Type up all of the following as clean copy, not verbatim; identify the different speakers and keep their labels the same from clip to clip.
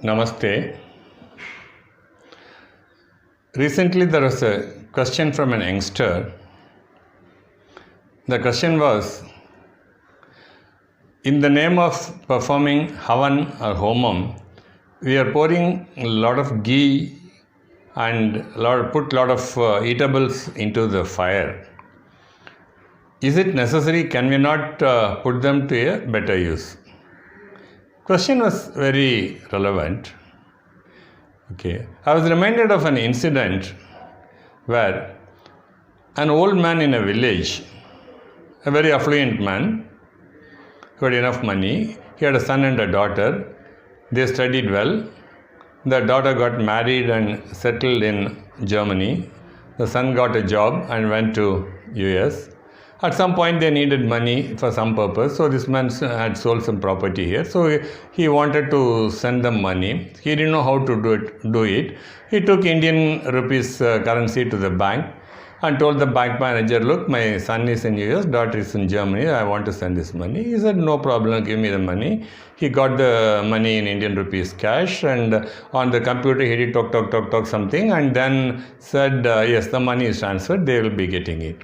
Speaker 1: Namaste. Recently there was a question from an youngster. The question was, in the name of performing Havan or Homam, we are pouring a lot of ghee and put a lot of eatables into the fire. Is it necessary? Can we not put them to a better use? Question was very relevant. Okay, I was reminded of an incident where an old man in a village, a very affluent man, who had enough money, he had a son and a daughter. They studied well. The daughter got married and settled in Germany. The son got a job and went to US. At some point they needed money for some purpose, so this man had sold some property here. So he wanted to send them money. He didn't know how to do it. He took Indian rupees currency to the bank and told the bank manager, look, my son is in US, daughter is in Germany, I want to send this money. He said, no problem, give me the money. He got the money in Indian rupees cash, and on the computer he did talk something, and then said, yes, the money is transferred, they will be getting it.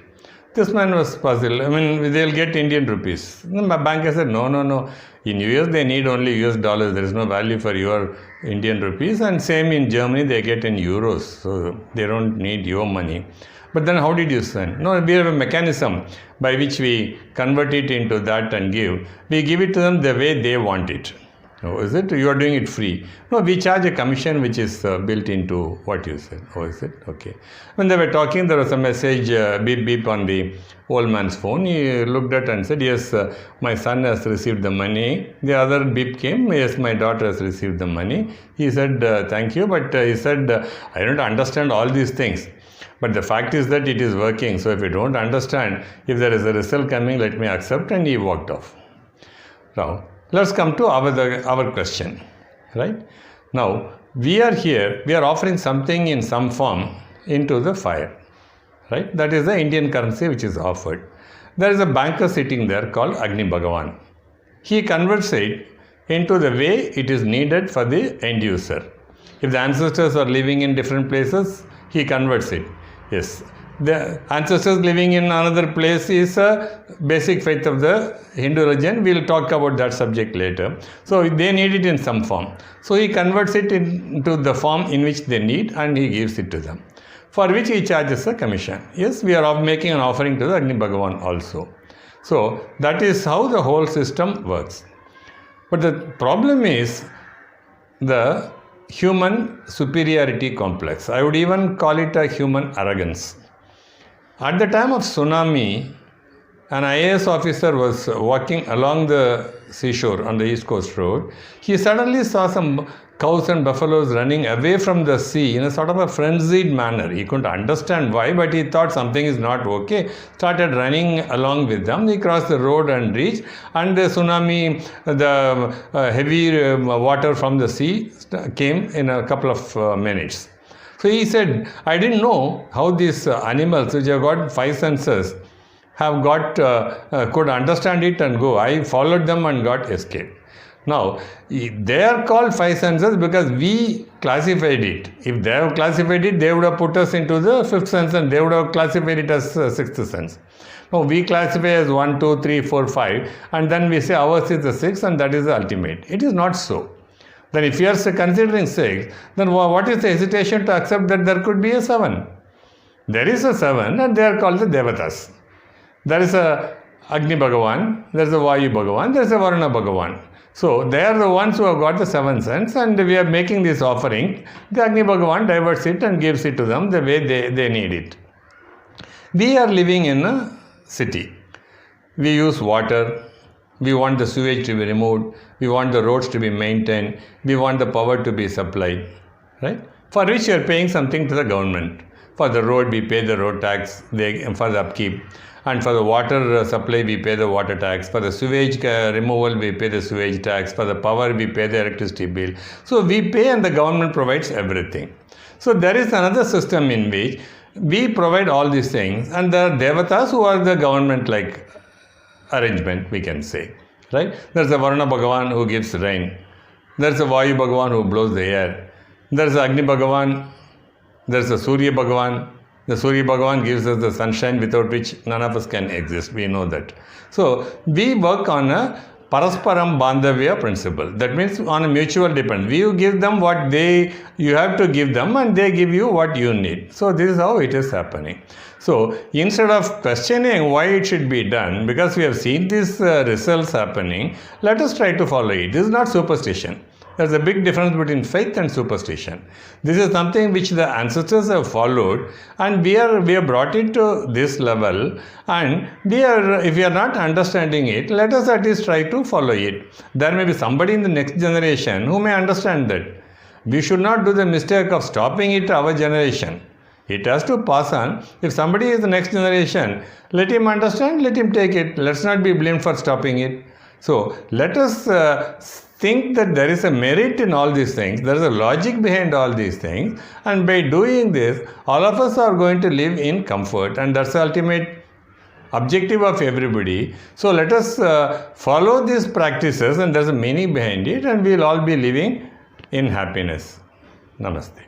Speaker 1: This man was puzzled. I mean, they'll get Indian rupees. The banker said, no. In US, they need only US dollars. There is no value for your Indian rupees. And same in Germany, they get in euros. So they don't need your money. But then how did you send? No, we have a mechanism by which we convert it into that and give. We give it to them the way they want it. Oh, is it? You are doing it free. No, we charge a commission which is built into what you said. Oh, is it? Okay. When they were talking, there was a message, beep beep on the old man's phone. He looked at and said, yes, my son has received the money. The other beep came, yes, my daughter has received the money. He said, thank you. But he said, I don't understand all these things. But the fact is that it is working. So if you don't understand, if there is a result coming, let me accept. And he walked off. Now, let's come to our question, right? Now, we are here, we are offering something in some form into the fire, right? That is the Indian currency which is offered. There is a banker sitting there called Agni Bhagavan. He converts it into the way it is needed for the end user. If the ancestors are living in different places, he converts it. Yes. The ancestors living in another place is a basic faith of the Hindu religion. We'll talk about that subject later. So they need it in some form. So he converts it into the form in which they need and he gives it to them, for which he charges a commission. Yes, we are making an offering to the Agni Bhagavan also. So that is how the whole system works. But the problem is the human superiority complex. I would even call it a human arrogance. At the time of tsunami, an IAS officer was walking along the seashore on the East Coast Road. He suddenly saw some cows and buffaloes running away from the sea in a sort of a frenzied manner. He couldn't understand why, but he thought something is not okay. Started running along with them. He crossed the road and reached, and the tsunami, the heavy water from the sea came in a couple of minutes. So he said, I didn't know how these animals which have got five senses have got, could understand it and go. I followed them and got escaped. Now, they are called five senses because we classified it. If they have classified it, they would have put us into the fifth sense and they would have classified it as sixth sense. Now, we classify as 1, 2, 3, 4, 5 and then we say ours is the sixth and that is the ultimate. It is not so. Then if you are considering 6, then what is the hesitation to accept that there could be a 7? There is a 7 and they are called the Devatas. There is a Agni Bhagavan, there is a Vayu Bhagavan, there is a Varuna Bhagavan. So they are the ones who have got the 7 sense and we are making this offering. The Agni Bhagavan diverts it and gives it to them the way they need it. We are living in a city. We use water. We want the sewage to be removed. We want the roads to be maintained. We want the power to be supplied, right? For which you are paying something to the government. For the road, we pay the road tax for the upkeep. And for the water supply, we pay the water tax. For the sewage removal, we pay the sewage tax. For the power, we pay the electricity bill. So we pay and the government provides everything. So there is another system in which we provide all these things. And there are devatas who are the government-like arrangement, we can say, right? There's a Varuna Bhagavan who gives rain. There's a Vayu Bhagavan who blows the air. There's a Agni Bhagavan. There's a Surya Bhagavan. The Surya Bhagavan gives us the sunshine without which none of us can exist. We know that. So we work on a Parasparam Bandhavya principle. That means on a mutual dependence. You give them what you have to give them, and they give you what you need. So this is how it is happening. So instead of questioning why it should be done, because we have seen these results happening, let us try to follow it. This is not superstition. There's a big difference between faith and superstition. This is something which the ancestors have followed, and we have brought it to this level, and if we are not understanding it, let us at least try to follow it. There may be somebody in the next generation who may understand that. We should not do the mistake of stopping it to our generation. It has to pass on. If somebody is the next generation, let him understand, let him take it. Let's not be blamed for stopping it. So let us think that there is a merit in all these things. There is a logic behind all these things. And by doing this, all of us are going to live in comfort. And that's the ultimate objective of everybody. So let us follow these practices, and there's a meaning behind it, and we'll all be living in happiness. Namaste.